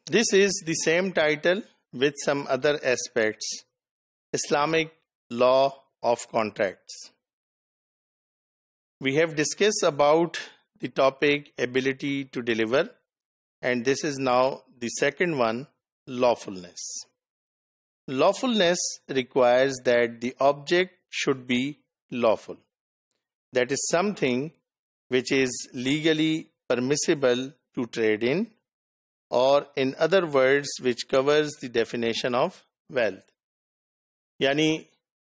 This is the same title with some other aspects. Islamic law of contracts. We have discussed about the topic ability to deliver, and this is now the second one, lawfulness. Lawfulness requires that the object should be lawful. That is something which is legally permissible to trade in, or in other words, which covers the definition of wealth. یعنی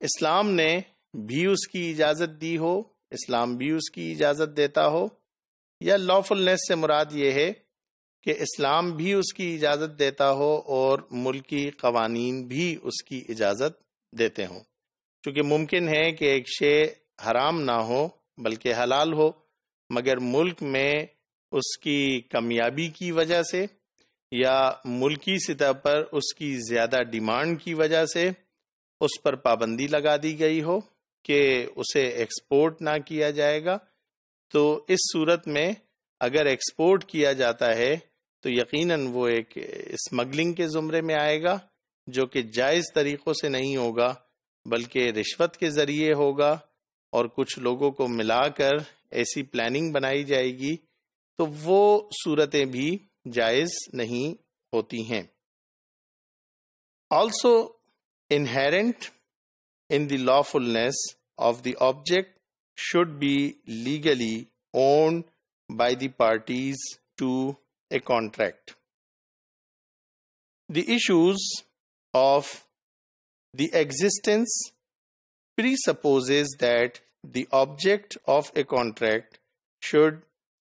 اسلام نے بھی اس کی اجازت دی ہو، اسلام بھی اس کی اجازت دیتا ہو، یا لافلنس سے مراد یہ ہے کہ اسلام بھی اس کی اجازت دیتا ہو اور ملکی قوانین بھی اس کی اجازت دیتے ہوں. چونکہ ممکن ہے کہ ایک شے حرام نہ ہو بلکہ حلال ہو، مگر ملک میں اس کی کامیابی کی وجہ سے یا ملکی سطح پر اس کی زیادہ ڈیمانڈ کی وجہ سے اس پر پابندی لگا دی گئی ہو کہ اسے ایکسپورٹ نہ کیا جائے گا. تو اس صورت میں اگر ایکسپورٹ کیا جاتا ہے تو یقیناً وہ ایک اسمگلنگ کے زمرے میں آئے گا، جو کہ جائز طریقوں سے نہیں ہوگا بلکہ رشوت کے ذریعے ہوگا، اور کچھ لوگوں کو ملا کر ایسی پلاننگ بنائی جائے گی، تو وہ صورتیں بھی جائز نہیں ہوتی ہیں. Also inherent in the lawfulness of the object should be legally owned by the parties to a contract. The issues of the existence presupposes that the object of a contract should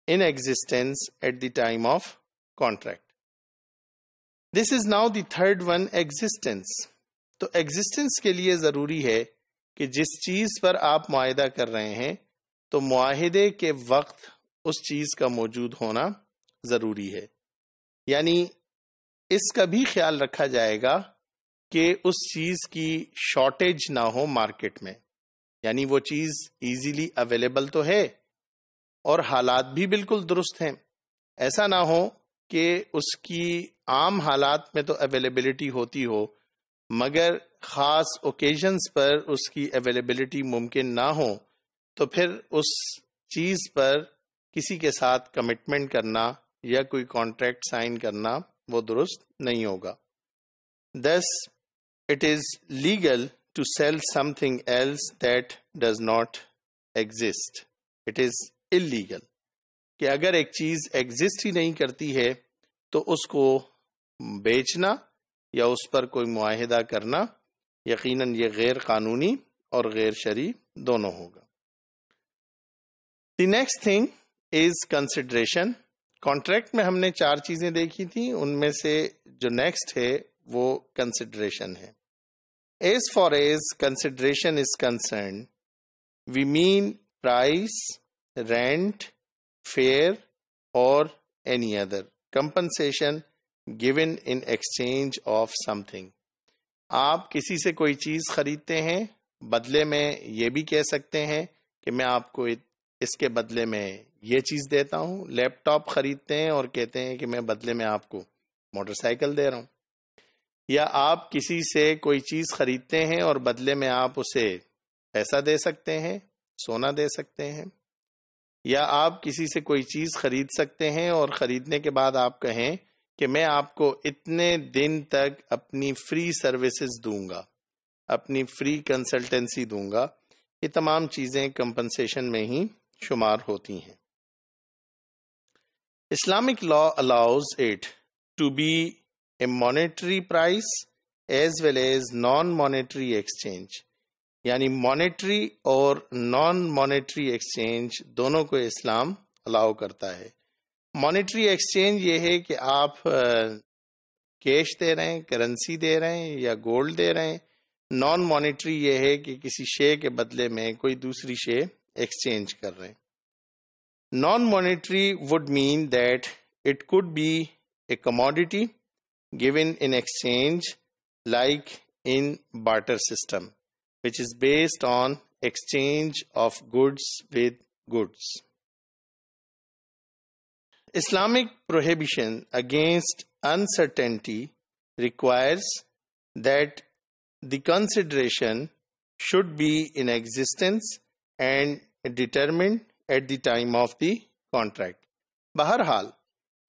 in existence at the time of contract. This is now the third one, existence. تو existence کے لیے ضروری ہے کہ جس چیز پر آپ معاہدہ کر رہے ہیں تو معاہدے کے وقت اس چیز کا موجود ہونا ضروری ہے. یعنی اس کا بھی خیال رکھا جائے گا کہ اس چیز کی شارٹیج نہ ہو مارکیٹ میں. یعنی وہ چیز ایزیلی اویلیبل تو ہے اور حالات بھی بالکل درست ہیں. ایسا نہ ہو کہ اس کی عام حالات میں تو اویلیبلٹی ہوتی ہو مگر خاص اوکیزنز پر اس کی اویلیبلٹی ممکن نہ ہو، تو پھر اس چیز پر کسی کے ساتھ کمٹمنٹ کرنا یا کوئی کانٹریکٹ سائن کرنا وہ درست نہیں ہوگا. Thus, it is legal to sell something else that does not exist. It is illegal. کہ اگر ایک چیز ایگزسٹ ہی نہیں کرتی ہے تو اس کو بیچنا یا اس پر کوئی معاہدہ کرنا یقیناً یہ غیر قانونی اور غیر شرعی دونوں ہوگا. The next thing is consideration. Contract میں ہم نے 4 چیزیں دیکھی تھیں، ان میں سے جو نیکسٹ ہے وہ کنسیڈریشن ہے. As far as consideration is concerned we mean price, rent, fare اور any other compensation given in exchange of something. آپ کسی سے کوئی چیز خریدتے ہیں، بدلے میں یہ بھی کہہ سکتے ہیں کہ میں آپ کو اس کے بدلے میں یہ چیز دیتا ہوں. لیپ ٹاپ خریدتے ہیں اور کہتے ہیں کہ میں بدلے میں آپ کو موٹر سائیکل دے رہا ہوں. یا آپ کسی سے کوئی چیز خریدتے ہیں اور بدلے میں آپ اسے پیسہ دے سکتے ہیں، سونا دے سکتے ہیں. یا آپ کسی سے کوئی چیز خرید سکتے ہیں اور خریدنے کے بعد آپ کہیں کہ میں آپ کو اتنے دن تک اپنی فری سروسز دوں گا، اپنی فری کنسلٹنسی دوں گا. یہ تمام چیزیں کمپنسیشن میں ہی شمار ہوتی ہیں. Islamic law allows it to be a monetary price as well as non monetary exchange. یعنی مانیٹری اور نان مانیٹری ایکسچینج دونوں کو اسلام الاؤ کرتا ہے. مانیٹری ایکسچینج یہ ہے کہ آپ کیش دے رہے ہیں، کرنسی دے رہے ہیں یا گولڈ دے رہے ہیں. نان مانیٹری یہ ہے کہ کسی شے کے بدلے میں کوئی دوسری شے ایکسچینج کر رہے ہیں. Non monetary would mean that it could be a commodity given in exchange like in barter system which is based on exchange of goods with goods. Islamic prohibition against uncertainty requires that the consideration should be in existence and determined at the time of the contract. بہرحال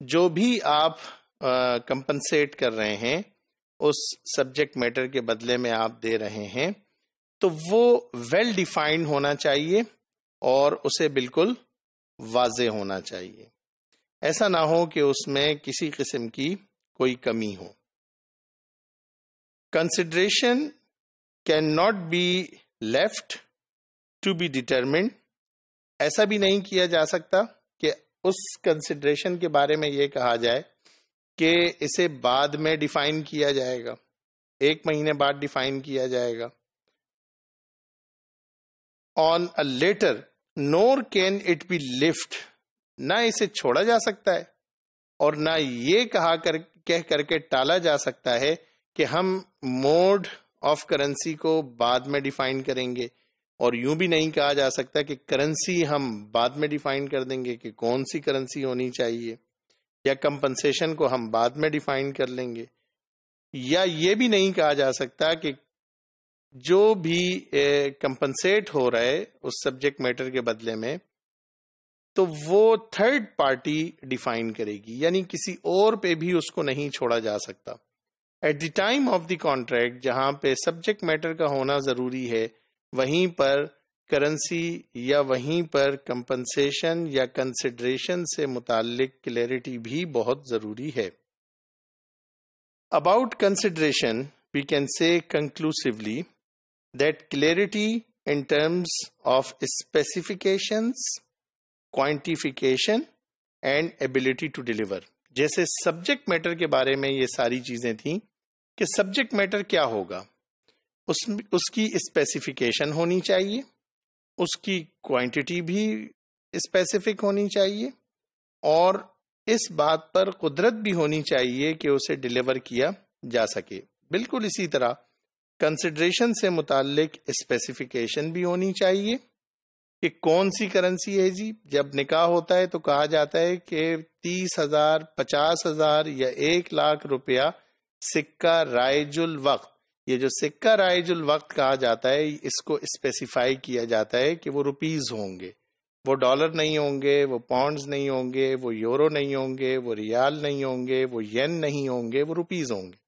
جو بھی آپ compensate کر رہے ہیں اس subject matter کے بدلے میں آپ دے رہے ہیں تو وہ ویل ڈیفائنڈ ہونا چاہیے اور اسے بالکل واضح ہونا چاہیے. ایسا نہ ہو کہ اس میں کسی قسم کی کوئی کمی ہو. Consideration can not be left to be determined. ایسا بھی نہیں کیا جا سکتا کہ اس کنسیڈریشن کے بارے میں یہ کہا جائے کہ اسے بعد میں ڈیفائن کیا جائے گا، 1 مہینے بعد ڈیفائن کیا جائے گا. On a later nor can it be left. نہ اسے چھوڑا جا سکتا ہے اور نہ یہ کہہ کر کے ٹالا جا سکتا ہے کہ ہم موڈ آف کرنسی کو بعد میں ڈیفائن کریں گے، اور یوں بھی نہیں کہا جا سکتا کہ کرنسی ہم بعد میں ڈیفائن کر دیں گے کہ کون سی کرنسی ہونی چاہیے، یا کمپنسیشن کو ہم بعد میں ڈیفائن کر لیں گے. یا یہ بھی نہیں کہا جا سکتا کہ جو بھی کمپنسیٹ ہو رہا ہے اس سبجیکٹ میٹر کے بدلے میں تو وہ تھرڈ پارٹی ڈیفائن کرے گی، یعنی کسی اور پہ بھی اس کو نہیں چھوڑا جا سکتا. At the time of the contract جہاں پہ سبجیکٹ میٹر کا ہونا ضروری ہے، وہیں پر کرنسی یا وہیں پر کمپنسیشن یا کنسیڈریشن سے متعلق کلیئرٹی بھی بہت ضروری ہے. About consideration we can say conclusively that clarity in terms of specifications, quantification and ability to deliver. جیسے سبجیکٹ میٹر کے بارے میں یہ ساری چیزیں تھیں کہ سبجیکٹ میٹر کیا ہوگا، اس کی اسپیسیفیکیشن ہونی چاہیے، اس کی کوانٹٹی بھی اسپیسیفک ہونی چاہیے، اور اس بات پر قدرت بھی ہونی چاہیے کہ اسے ڈیلیور کیا جا سکے. بالکل اسی طرح کنسیڈریشن سے متعلق اسپیسیفیکیشن بھی ہونی چاہیے کہ کون سی کرنسی ہے. جی جب نکاح ہوتا ہے تو کہا جاتا ہے کہ 30,000 50,000 یا 1,00,000 روپیہ سکہ رائج الوقت. یہ جو سکہ رائج الوقت کہا جاتا ہے اس کو اسپیسیفائی کیا جاتا ہے کہ وہ روپیز ہوں گے، وہ ڈالر نہیں ہوں گے، وہ پاؤنڈز نہیں ہوں گے، وہ یورو نہیں ہوں گے، وہ ریال نہیں ہوں گے، وہ ین نہیں ہوں گے، وہ روپیز ہوں گے.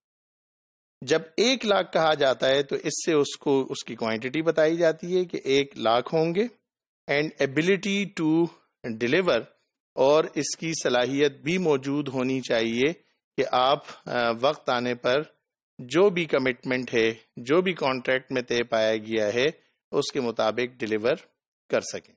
جب 1,00,000 کہا جاتا ہے تو اس سے اس کی کوانٹٹی بتائی جاتی ہے کہ 1,00,000 ہوں گے، اینڈ ایبلٹی ٹو ڈیلیور، اور اس کی صلاحیت بھی موجود ہونی چاہیے کہ آپ وقت آنے پر جو بھی کمٹمنٹ ہے، جو بھی کانٹریکٹ میں طے پایا گیا ہے اس کے مطابق ڈیلیور کر سکیں.